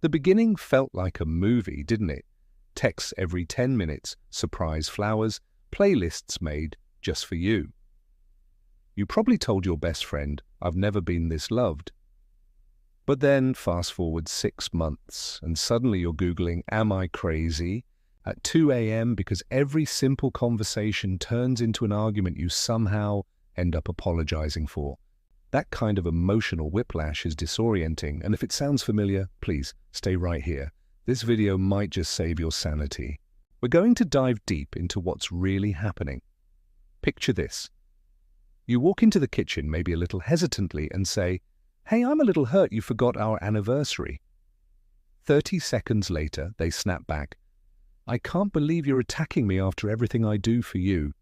The beginning felt like a movie, didn't it? Texts every 10 minutes, surprise flowers, playlists made just for you. You probably told your best friend, "I've never been this loved." But then fast forward 6 months, and suddenly you're Googling, "Am I crazy?" at 2 a.m. because every simple conversation turns into an argument you somehow end up apologizing for. That kind of emotional whiplash is disorienting, and if it sounds familiar, please stay right here. This video might just save your sanity. We're going to dive deep into what's really happening. Picture this. You walk into the kitchen, maybe a little hesitantly, and say, "Hey, I'm a little hurt you forgot our anniversary." 30 seconds later, they snap back, "I can't believe you're attacking me after everything I do for you."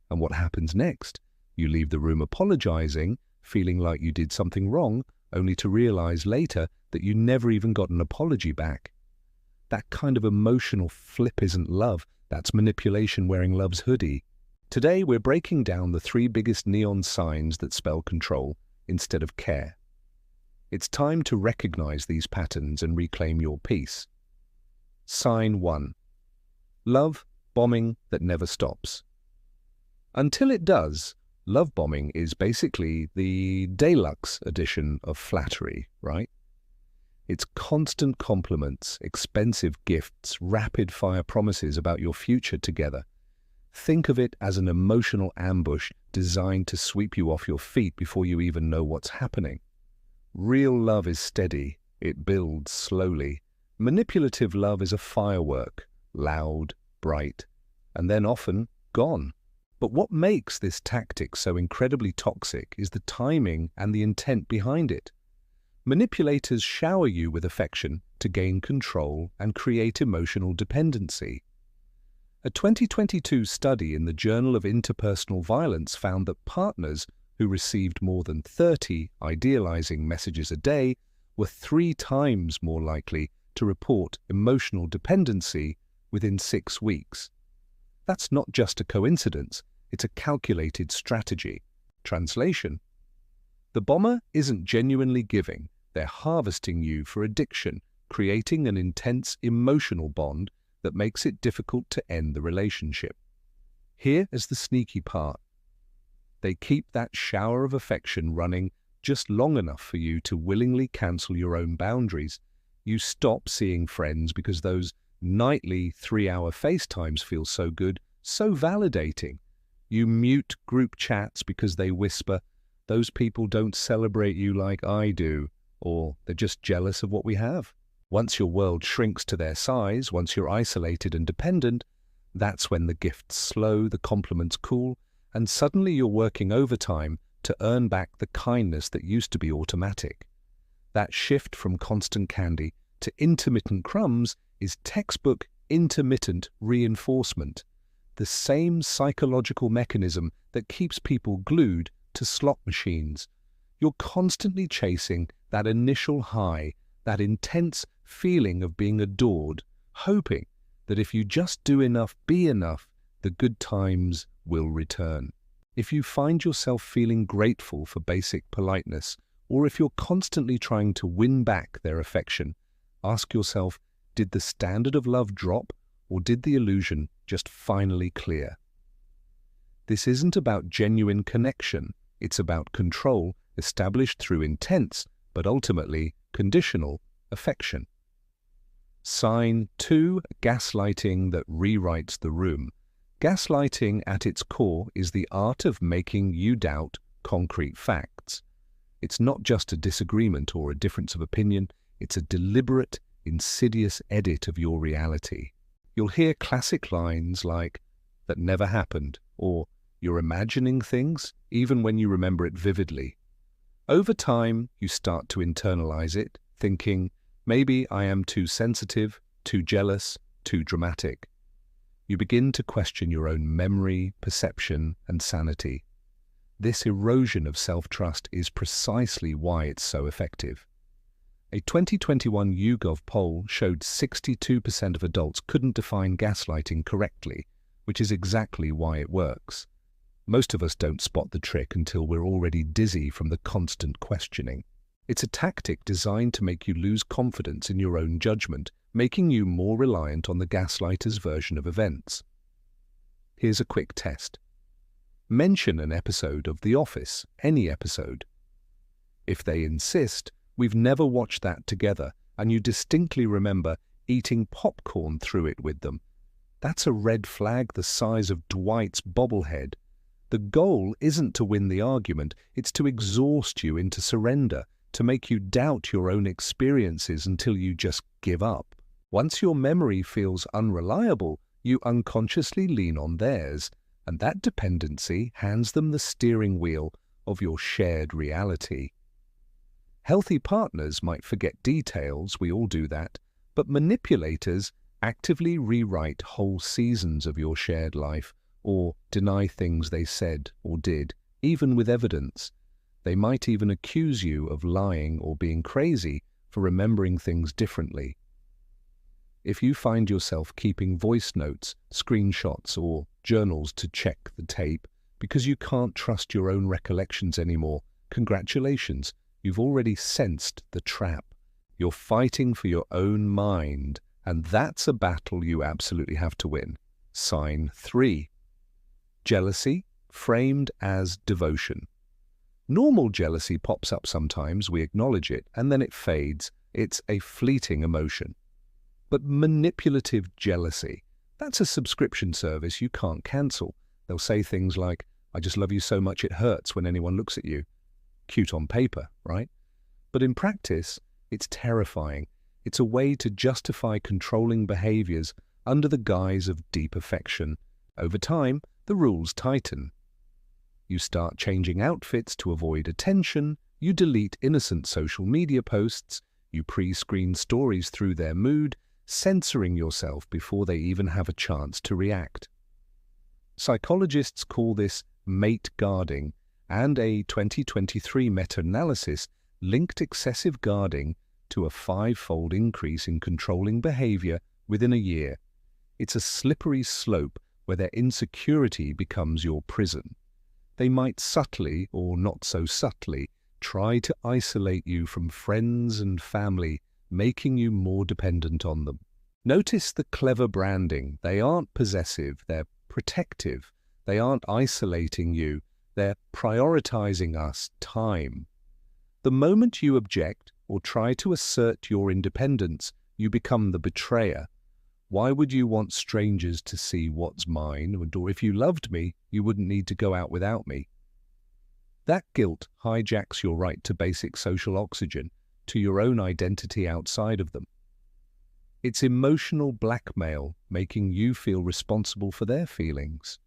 And what happens next? You leave the room apologizing, feeling like you did something wrong, only to realize later that you never even got an apology back. That kind of emotional flip isn't love, that's manipulation wearing love's hoodie. Today we're breaking down the 3 biggest neon signs that spell control instead of care. It's time to recognize these patterns and reclaim your peace. Sign 1. Love bombing that never stops. Until it does, love bombing is basically the deluxe edition of flattery, right? It's constant compliments, expensive gifts, rapid-fire promises about your future together. Think of it as an emotional ambush designed to sweep you off your feet before you even know what's happening. Real love is steady, it builds slowly. Manipulative love is a firework, loud, bright, and then often gone. But what makes this tactic so incredibly toxic is the timing and the intent behind it. Manipulators shower you with affection to gain control and create emotional dependency. A 2022 study in the Journal of Interpersonal Violence found that partners who received more than 30 idealizing messages a day were 3 times more likely to report emotional dependency within 6 weeks. That's not just a coincidence, it's a calculated strategy. Translation: the bomber isn't genuinely giving, they're harvesting you for addiction, creating an intense emotional bond that makes it difficult to end the relationship. Here is the sneaky part. They keep that shower of affection running just long enough for you to willingly cancel your own boundaries. You stop seeing friends because those nightly 3-hour FaceTimes feel so good, so validating. You mute group chats because they whisper, "Those people don't celebrate you like I do," or "They're just jealous of what we have." Once your world shrinks to their size, once you're isolated and dependent, that's when the gifts slow, the compliments cool, and suddenly you're working overtime to earn back the kindness that used to be automatic. That shift from constant candy to intermittent crumbs is textbook intermittent reinforcement, the same psychological mechanism that keeps people glued to slot machines. You're constantly chasing that initial high, that intense feeling of being adored, hoping that if you just do enough, be enough, the good times will return. If you find yourself feeling grateful for basic politeness, or if you're constantly trying to win back their affection, ask yourself, did the standard of love drop, or did the illusion just finally clear? This isn't about genuine connection, it's about control established through intense, but ultimately conditional, affection. Sign 2. Gaslighting that rewrites the room. Gaslighting at its core is the art of making you doubt concrete facts. It's not just a disagreement or a difference of opinion, it's a deliberate, insidious edit of your reality. You'll hear classic lines like, "That never happened," or "You're imagining things," even when you remember it vividly. Over time, you start to internalize it, thinking, maybe I am too sensitive, too jealous, too dramatic. You begin to question your own memory, perception, and sanity. This erosion of self-trust is precisely why it's so effective. A 2021 YouGov poll showed 62% of adults couldn't define gaslighting correctly, which is exactly why it works. Most of us don't spot the trick until we're already dizzy from the constant questioning. It's a tactic designed to make you lose confidence in your own judgment, making you more reliant on the gaslighter's version of events. Here's a quick test. Mention an episode of The Office, any episode. If they insist, "We've never watched that together," and you distinctly remember eating popcorn through it with them, that's a red flag the size of Dwight's bobblehead. The goal isn't to win the argument, it's to exhaust you into surrender, to make you doubt your own experiences until you just give up. Once your memory feels unreliable, you unconsciously lean on theirs, and that dependency hands them the steering wheel of your shared reality. Healthy partners might forget details, we all do that, but manipulators actively rewrite whole seasons of your shared life or deny things they said or did, even with evidence. They might even accuse you of lying or being crazy for remembering things differently. If you find yourself keeping voice notes, screenshots, or journals to check the tape because you can't trust your own recollections anymore, congratulations, you've already sensed the trap. You're fighting for your own mind, and that's a battle you absolutely have to win. Sign 3. Jealousy framed as devotion. Normal jealousy pops up sometimes, we acknowledge it, and then it fades. It's a fleeting emotion. But manipulative jealousy, that's a subscription service you can't cancel. They'll say things like, "I just love you so much it hurts when anyone looks at you." Cute on paper, right? But in practice, it's terrifying. It's a way to justify controlling behaviors under the guise of deep affection. Over time, the rules tighten. You start changing outfits to avoid attention, you delete innocent social media posts, you pre-screen stories through their mood, censoring yourself before they even have a chance to react. Psychologists call this mate guarding, and a 2023 meta-analysis linked excessive guarding to a 5-fold increase in controlling behavior within a year. It's a slippery slope where their insecurity becomes your prison. They might subtly, or not so subtly, try to isolate you from friends and family, making you more dependent on them. Notice the clever branding. They aren't possessive, they're protective. They aren't isolating you, they're prioritizing us, time. The moment you object or try to assert your independence, you become the betrayer. Why would you want strangers to see what's mine? Or if you loved me, you wouldn't need to go out without me. That guilt hijacks your right to basic social oxygen, to your own identity outside of them. It's emotional blackmail, making you feel responsible for their feelings.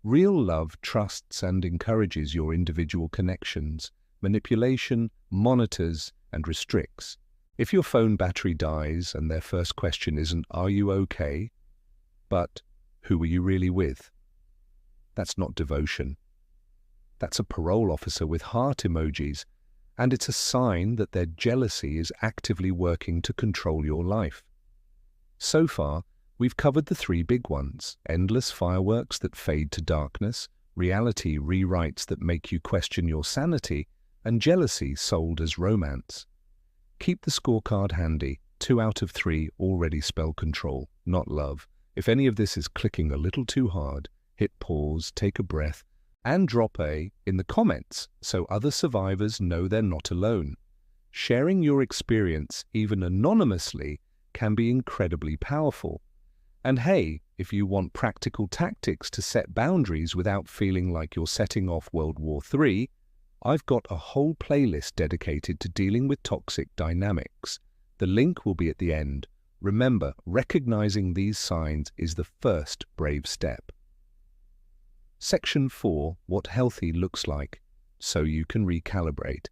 Real love trusts and encourages your individual connections. Manipulation monitors and restricts. If your phone battery dies and their first question isn't, "Are you okay?" but, "Who are you really with?" That's not devotion. That's a parole officer with heart emojis, and it's a sign that their jealousy is actively working to control your life. So far, we've covered the 3 big ones: endless fireworks that fade to darkness, reality rewrites that make you question your sanity, and jealousy sold as romance. Keep the scorecard handy. 2 out of 3 already spell control, not love. If any of this is clicking a little too hard, hit pause, take a breath, and drop a in the comments so other survivors know they're not alone. Sharing your experience, even anonymously, can be incredibly powerful. And hey, if you want practical tactics to set boundaries without feeling like you're setting off World War III, I've got a whole playlist dedicated to dealing with toxic dynamics. The link will be at the end. Remember, recognizing these signs is the first brave step. Section 4. What healthy looks like, so you can recalibrate.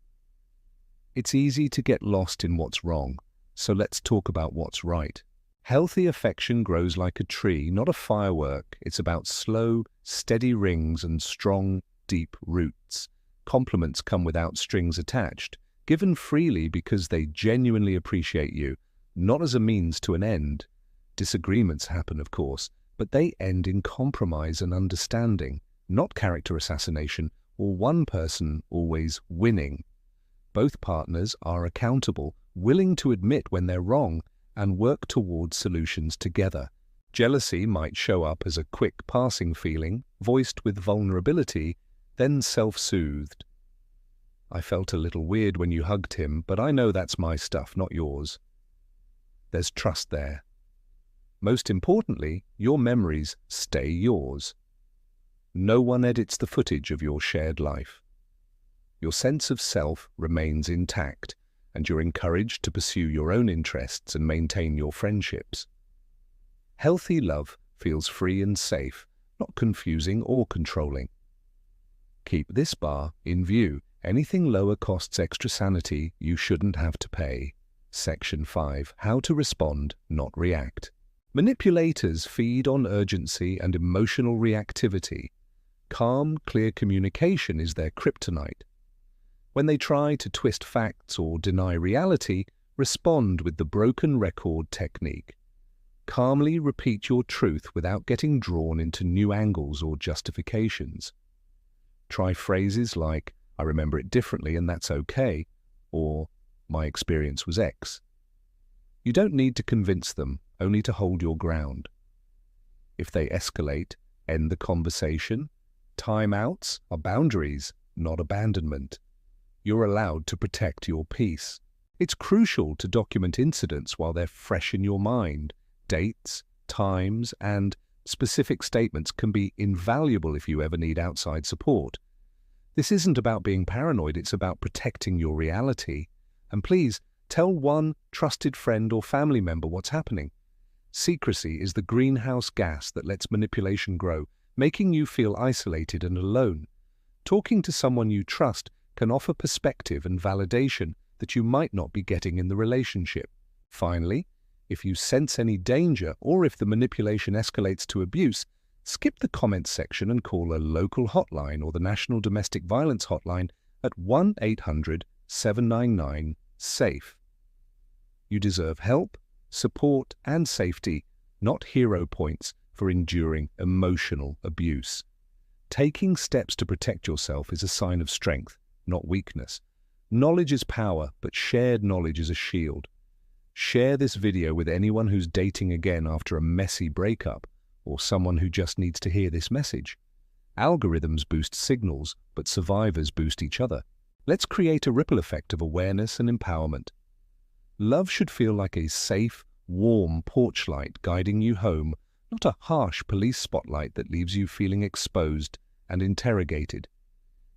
It's easy to get lost in what's wrong, so let's talk about what's right. Healthy affection grows like a tree, not a firework. It's about slow, steady rings and strong, deep roots. Compliments come without strings attached, given freely because they genuinely appreciate you, not as a means to an end. Disagreements happen, of course, but they end in compromise and understanding, not character assassination or one person always winning. Both partners are accountable, willing to admit when they're wrong, and work towards solutions together. Jealousy might show up as a quick passing feeling, voiced with vulnerability, then self-soothed. "I felt a little weird when you hugged him, but I know that's my stuff, not yours." There's trust there. Most importantly, your memories stay yours. No one edits the footage of your shared life. Your sense of self remains intact, and you're encouraged to pursue your own interests and maintain your friendships. Healthy love feels free and safe, not confusing or controlling. Keep this bar in view. Anything lower costs extra sanity you shouldn't have to pay. Section 5. How to respond, not react. Manipulators feed on urgency and emotional reactivity. Calm, clear communication is their kryptonite. When they try to twist facts or deny reality, respond with the broken record technique. Calmly repeat your truth without getting drawn into new angles or justifications. Try phrases like, "I remember it differently and that's okay," or "My experience was X." You don't need to convince them, only to hold your ground. If they escalate, end the conversation. Timeouts are boundaries, not abandonment. You're allowed to protect your peace. It's crucial to document incidents while they're fresh in your mind. Dates, times, and specific statements can be invaluable if you ever need outside support. This isn't about being paranoid, it's about protecting your reality. And please, tell one trusted friend or family member what's happening. Secrecy is the greenhouse gas that lets manipulation grow, making you feel isolated and alone. Talking to someone you trust can offer perspective and validation that you might not be getting in the relationship. Finally, if you sense any danger or if the manipulation escalates to abuse, skip the comments section and call a local hotline or the National Domestic Violence Hotline at 1-800-799-SAFE. You deserve help, support, and safety, not hero points for enduring emotional abuse. Taking steps to protect yourself is a sign of strength, not weakness. Knowledge is power, but shared knowledge is a shield. Share this video with anyone who's dating again after a messy breakup, or someone who just needs to hear this message. Algorithms boost signals, but survivors boost each other. Let's create a ripple effect of awareness and empowerment. Love should feel like a safe, warm porch light guiding you home, not a harsh police spotlight that leaves you feeling exposed and interrogated.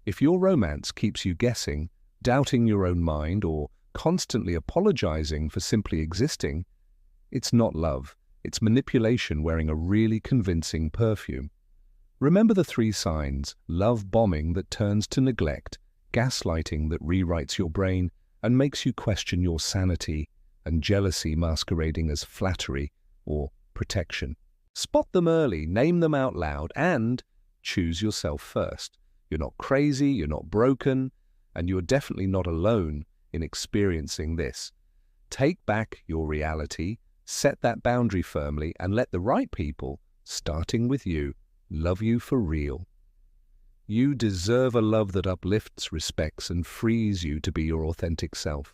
If your romance keeps you guessing, doubting your own mind, or constantly apologizing for simply existing, it's not love. It's manipulation wearing a really convincing perfume. Remember the 3 signs: love bombing that turns to neglect, gaslighting that rewrites your brain and makes you question your sanity, and jealousy masquerading as flattery or protection. Spot them early, name them out loud, and choose yourself first. You're not crazy, you're not broken, and you're definitely not alone in experiencing this. Take back your reality, set that boundary firmly, and let the right people, starting with you, love you for real. You deserve a love that uplifts, respects, and frees you to be your authentic self.